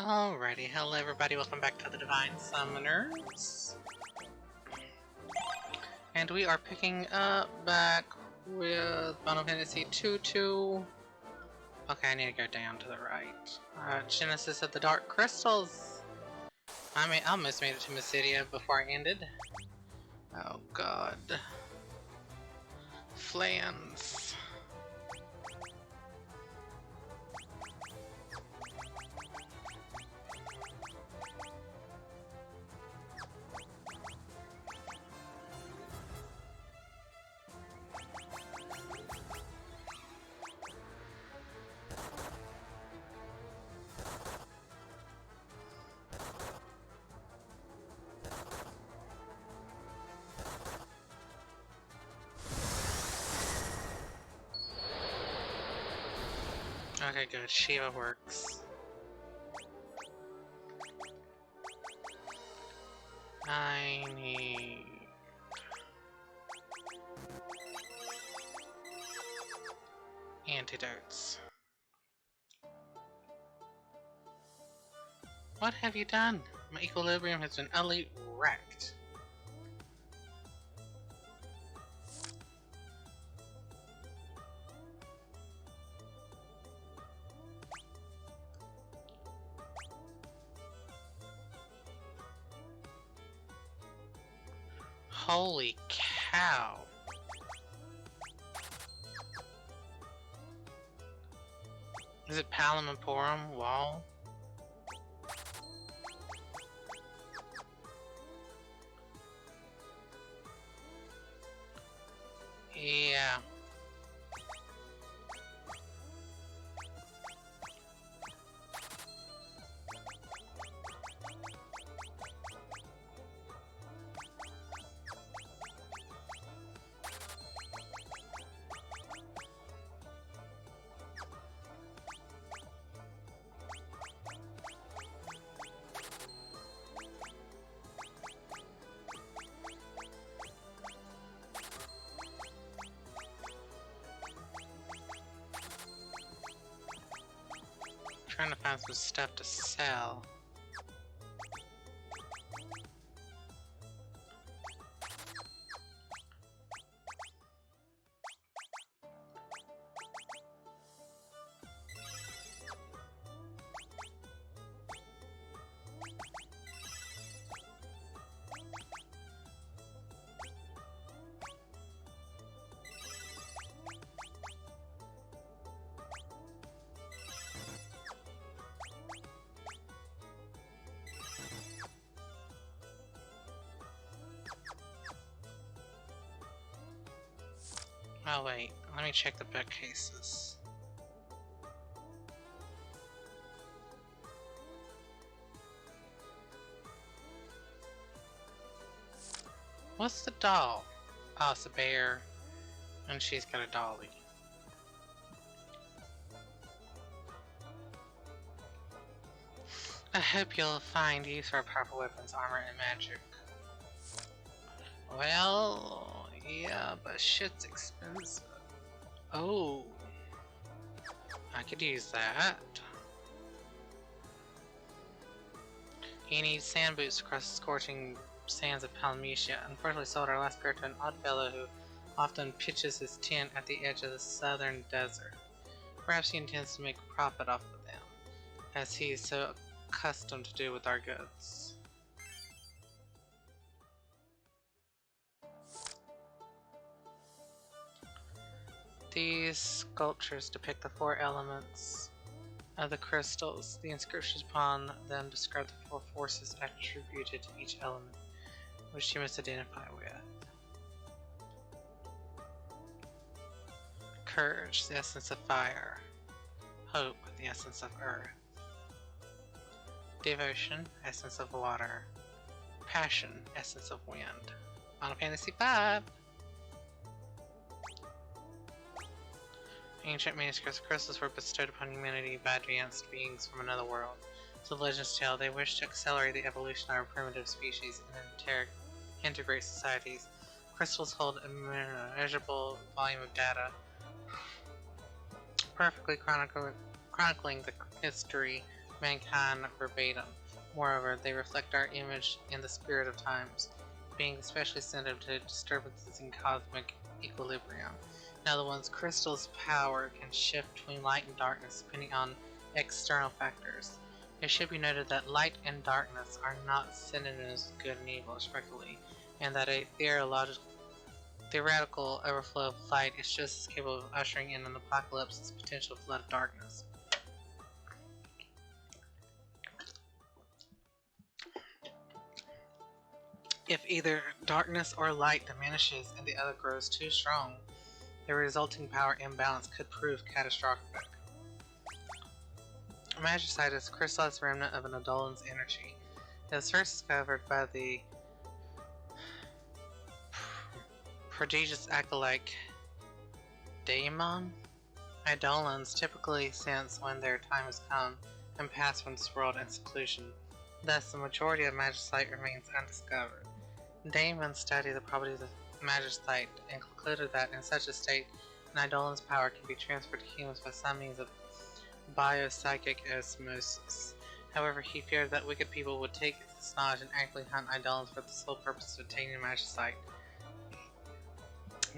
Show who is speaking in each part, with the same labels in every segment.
Speaker 1: Alrighty, hello everybody, welcome back to the Divine Summoners. And we are picking up back with Final Fantasy 2-2. Okay, I need to go down to the right. Genesis of the Dark Crystals. I almost made it to Mysidia before I ended. Oh god. Flans. Okay, good. Shiva works. I need... antidotes. What have you done? My equilibrium has been utterly wrecked. Holy cow. Is it Palom and Porum Wall? Yeah. Trying to find some stuff to sell. Oh wait, let me check the bookcases. What's the doll? Oh, it's a bear. And she's got a dolly. I hope you'll find use for powerful weapons, armor, and magic. Well, yeah, but shit's expensive. Oh, I could use that. He needs sand boots across the scorching sands of Palmyra. Unfortunately sold our last pair to an odd fellow who often pitches his tent at the edge of the southern desert. Perhaps he intends to make a profit off of them, as he is so accustomed to do with our goods. These sculptures depict the four elements of the crystals. The inscriptions upon them describe the four forces attributed to each element, which you must identify with. Courage, the essence of fire. Hope, the essence of earth. Devotion, essence of water. Passion, essence of wind. Final Fantasy V! Ancient manuscripts of crystals were bestowed upon humanity by advanced beings from another world. So the legends tell they wish to accelerate the evolution of our primitive species and integrate societies. Crystals hold a measurable volume of data, perfectly chronicling the history mankind verbatim. Moreover, they reflect our image in the spirit of times, being especially sensitive to disturbances in cosmic equilibrium. In other words, crystals' power can shift between light and darkness depending on external factors. It should be noted that light and darkness are not synonyms of good and evil, respectively, and that a theoretical overflow of light is just as capable of ushering in an apocalypse as potential flood of darkness. If either darkness or light diminishes and the other grows too strong, the resulting power imbalance could prove catastrophic. Magicite is a crystallized remnant of an Edolan's energy. It was first discovered by the prodigious acolyte Daemon. Eidolons typically sense when their time has come and pass from this world in seclusion. Thus, the majority of magicite remains undiscovered. Daemon studied the properties of magicite and concluded that in such a state, an Eidolon's power can be transferred to humans by some means of biopsychic osmosis. However, he feared that wicked people would take this knowledge and actively hunt Eidolons for the sole purpose of obtaining magicite.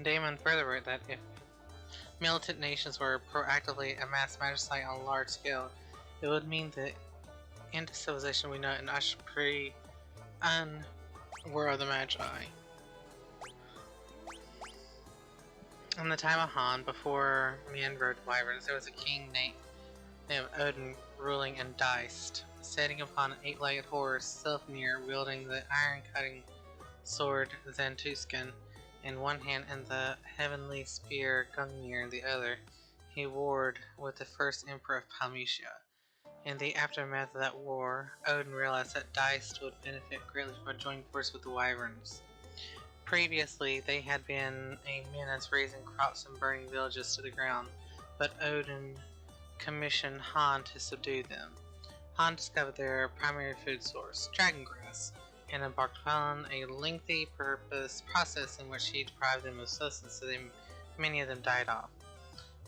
Speaker 1: Daemon further wrote that if militant nations were proactively amass magicite on a large scale, it would mean the end of civilization we know and usher war of the Magi. In the time of Han, before men rode wyverns, there was a king named Odin ruling in Deist, sitting upon an 8-legged horse, Silfnir wielding the iron-cutting sword Zentusken in one hand and the heavenly spear Gungnir in the other. He warred with the first emperor of Palmyra. In the aftermath of that war, Odin realized that Deist would benefit greatly from joining forces with the Wyverns. Previously, they had been a menace, raising crops and burning villages to the ground, but Odin commissioned Han to subdue them. Han discovered their primary food source, dragon grass, and embarked upon a lengthy process in which he deprived them of sustenance, so many of them died off.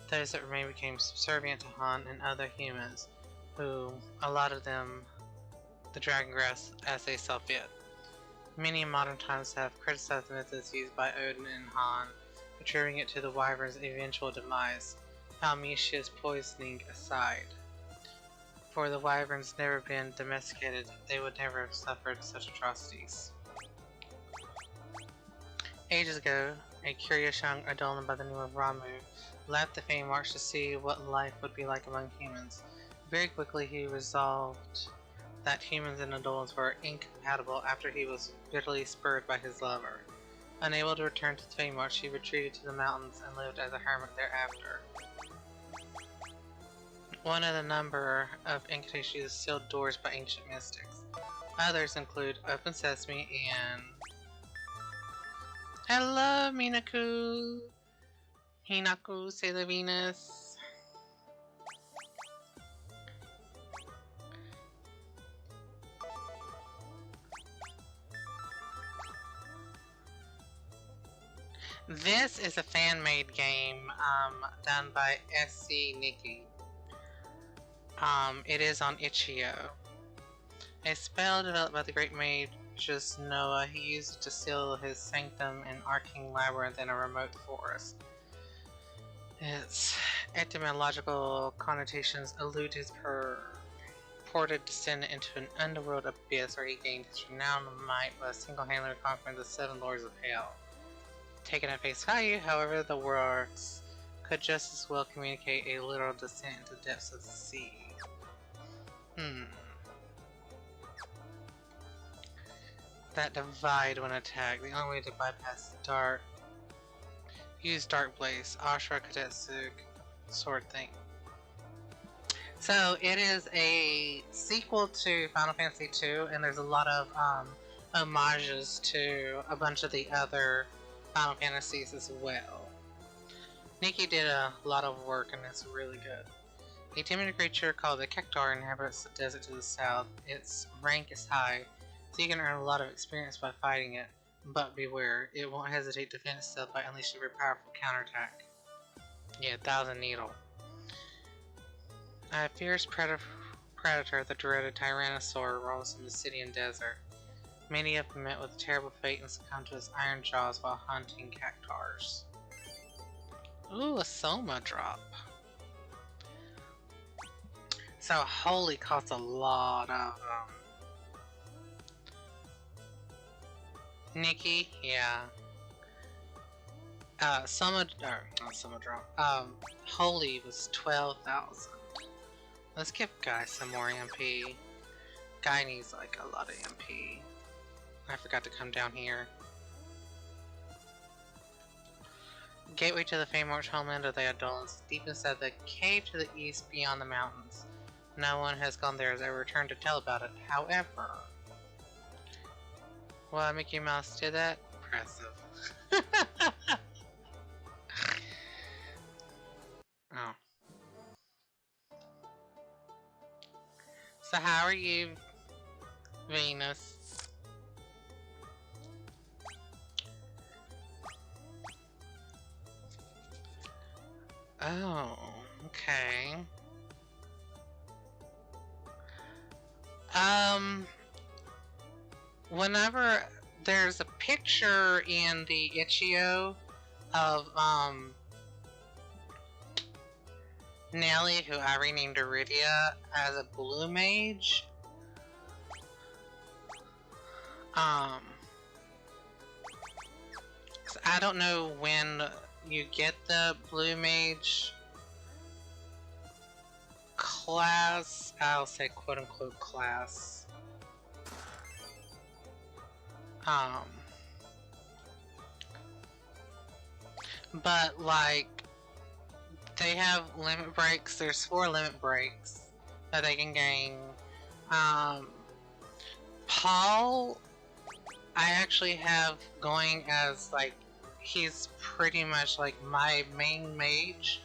Speaker 1: Those that remained became subservient to Han and other humans, who allotted them the dragon grass as they saw fit. Many in modern times have criticized the methods used by Odin and Han, attributing it to the wyvern's eventual demise, Palmyra's poisoning aside. For the wyverns never been domesticated, they would never have suffered such atrocities. Ages ago, a curious young Edolan by the name of Ramu left the famed march to see what life would be like among humans. Very quickly he resolved that humans and Edolans were incompatible after he was bitterly spurred by his lover. Unable to return to the famed march, he retreated to the mountains and lived as a hermit thereafter. One of the number of incantations is sealed doors by ancient mystics. Others include Open Sesame and... Hello, Minaku! Hinaku, Sailor Venus! This is a fan-made game done by SC Nikki. It is on itch.io. A spell developed by the great magus Noah. He used it to seal his sanctum in arcane labyrinth in a remote forest. Its etymological connotations allude to his purported descent into an underworld abyss where he gained his renowned might by single-handedly conquering the 7 lords of hell. Taken at face value, however, the words could just as well communicate a literal descent into the depths of the sea. That divide when attacked. The only way to bypass the dark. Use Dark Blaze, Ashura Kadetsu sword thing. So it is a sequel to Final Fantasy II, and there's a lot of homages to a bunch of the other Final Fantasies as well. Nikki did a lot of work and it's really good. A timid creature called the Kektar inhabits the desert to the south. Its rank is high, so you can earn a lot of experience by fighting it, but beware, it won't hesitate to defend itself by unleashing a very powerful counterattack. Yeah, 1000 Needle. A fierce predator, the dreaded Tyrannosaur, roams the Mysidian desert. Many have been met with a terrible fate and succumbed to his iron jaws while hunting cactars. Ooh, a Soma drop. So holy costs a lot of Nikki, yeah. Not Soma drop. Holy was 12,000. Let's give Guy some more MP. Guy needs like a lot of MP. I forgot to come down here. Gateway to the famed homeland of the Adolans, deep inside the cave to the east beyond the mountains. No one has gone there as I returned to tell about it. However, well, Mickey Mouse did that? Impressive. Oh. So how are you, Venus? Oh, okay. Whenever there's a picture in the itch.io of, Nelly, who I renamed Iridia, as a blue mage, so I don't know when you get the blue mage class, I'll say quote unquote class. But like, they have limit breaks, there's 4 limit breaks that they can gain. Paul, I actually have going as like, he's pretty much like my main mage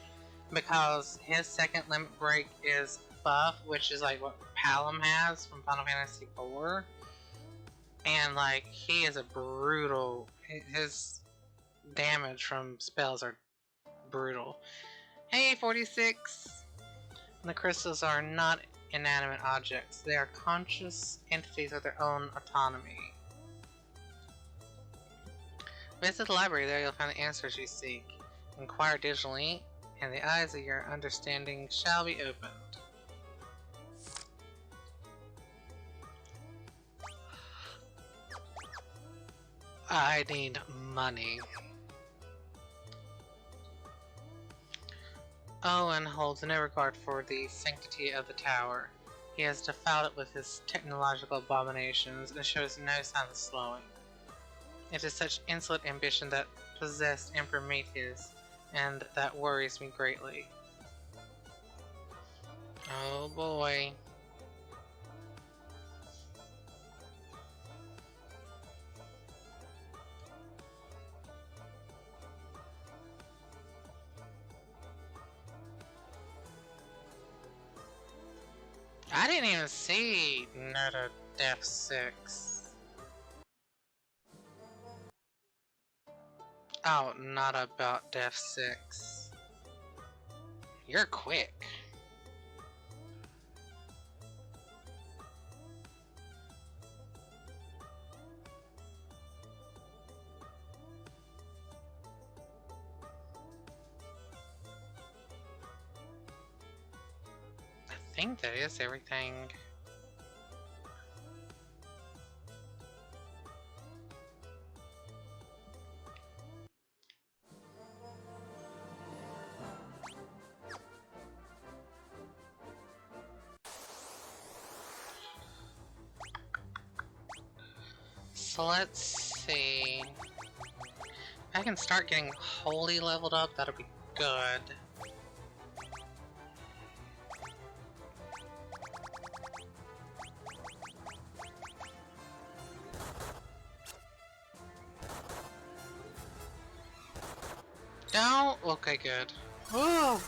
Speaker 1: because his second limit break is buff, which is like what Palom has from Final Fantasy IV. And like, he is a brutal, his damage from spells are brutal. Hey, 46! The crystals are not inanimate objects. They are conscious entities with their own autonomy. Visit the library, there you'll find the answers you seek. Inquire digitally, and the eyes of your understanding shall be opened. I need money. Owen holds no regard for the sanctity of the tower. He has defiled it with his technological abominations and shows no signs of slowing. It is such insolent ambition that possessed Emperor Meteus, and that worries me greatly. Oh boy. I didn't even see Netta Def 6. Oh, not about Def 6. You're quick. I think that is everything. So let's see. If I can start getting wholly leveled up, that'll be good. No? Okay, good. Woo!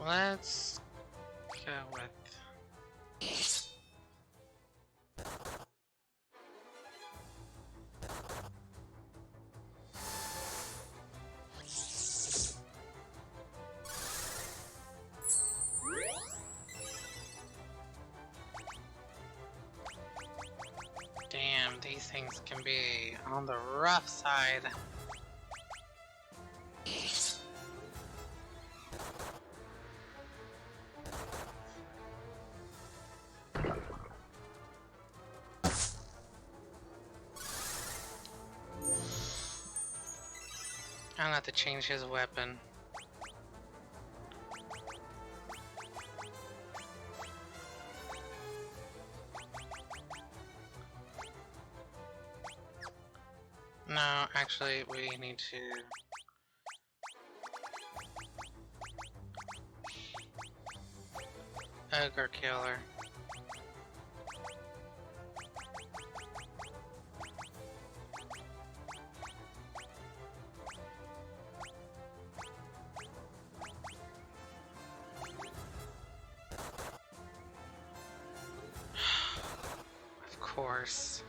Speaker 1: Let's go with... Damn, these things can be on the rough side. I'm gonna have to change his weapon. No, actually, we need to... Ogre Killer. Of course.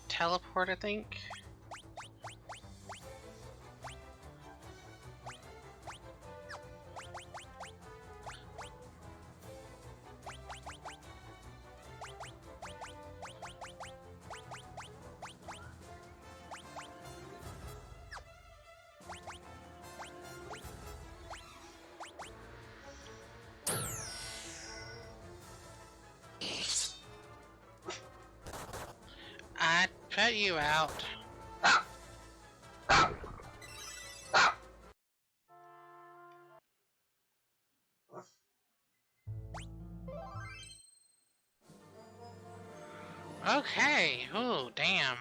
Speaker 1: Teleport, I think? I'd put you out. Okay, ooh, damn.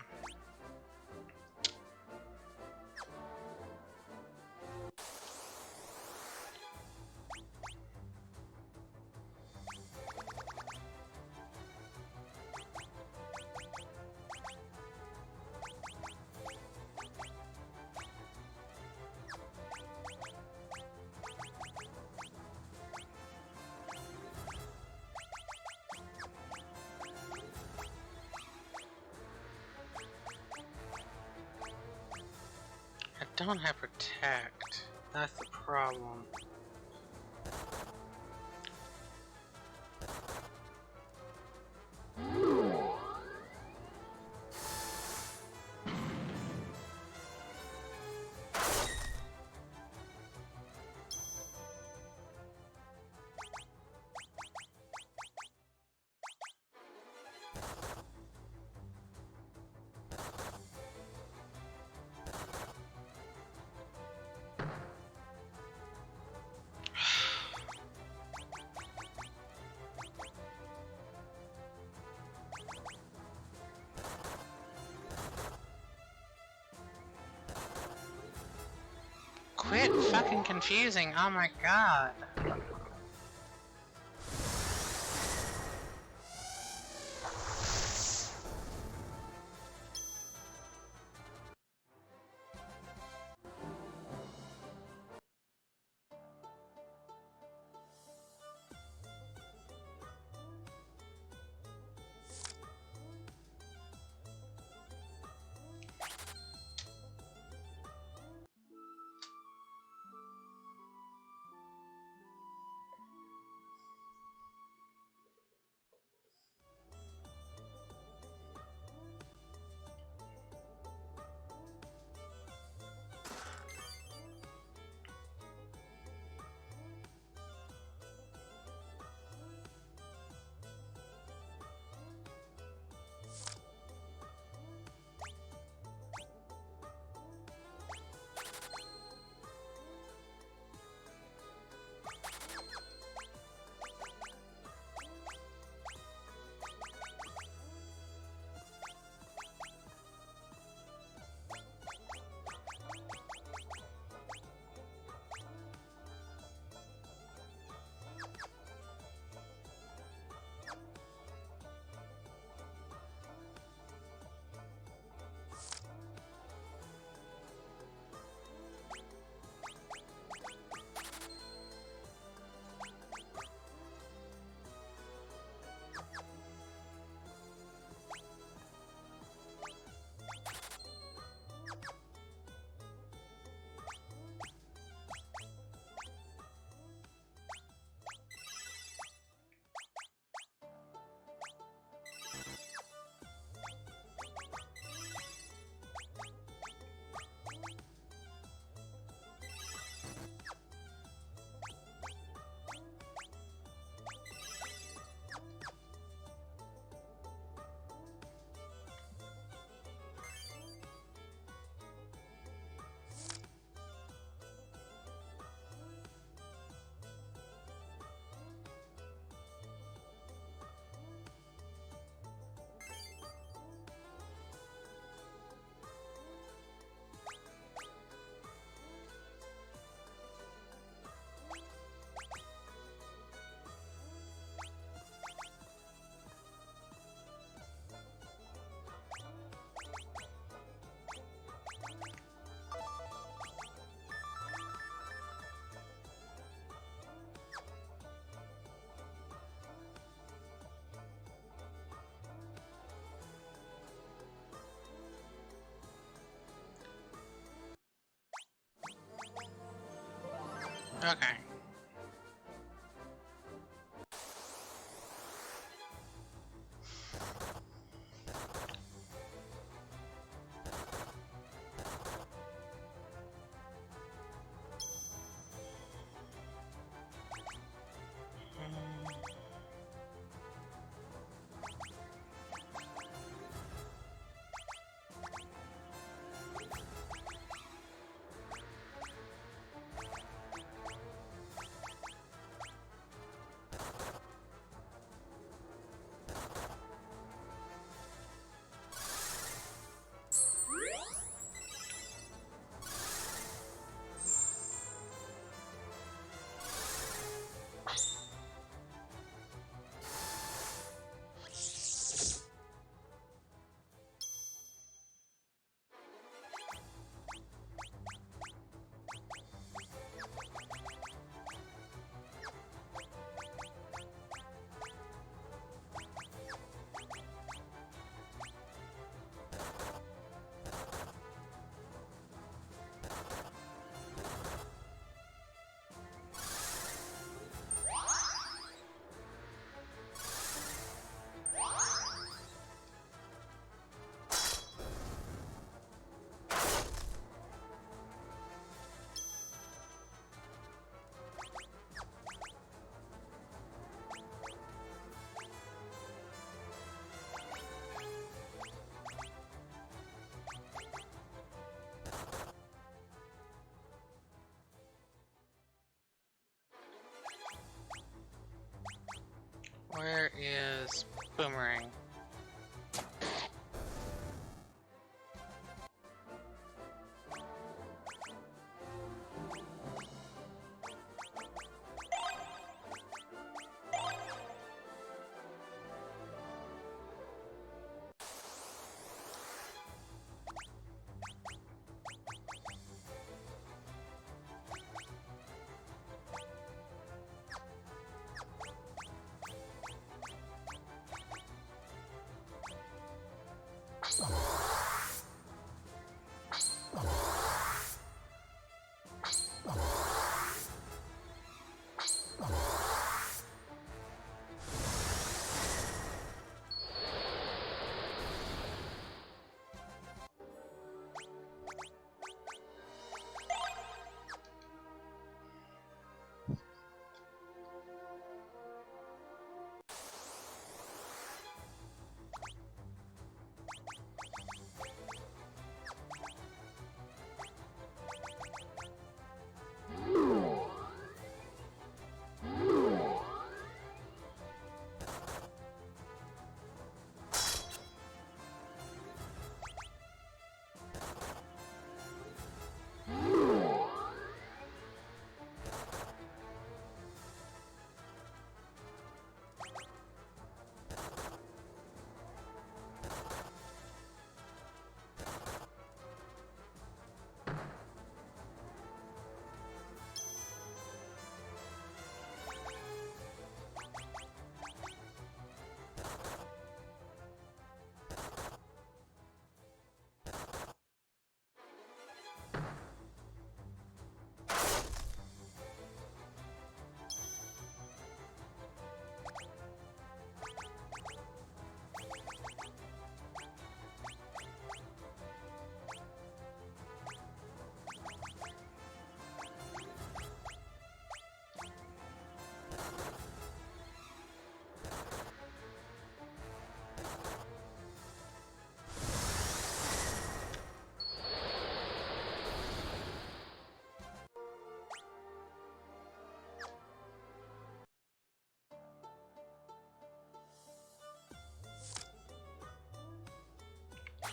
Speaker 1: I don't have protect. That's the problem. Quit fucking confusing, oh my god. Okay. Where is Boomerang?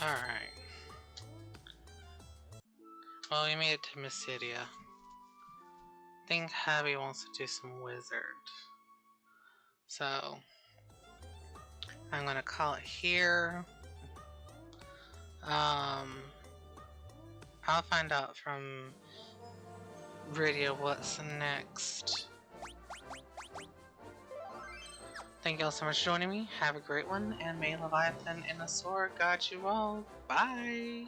Speaker 1: Alright. Well, we made it to Mysidia. I think Abby wants to do some wizard. So, I'm gonna call it here. I'll find out from Radio what's next. Thank you all so much for joining me. Have a great one, and may Leviathan and Asura guide you all. Bye!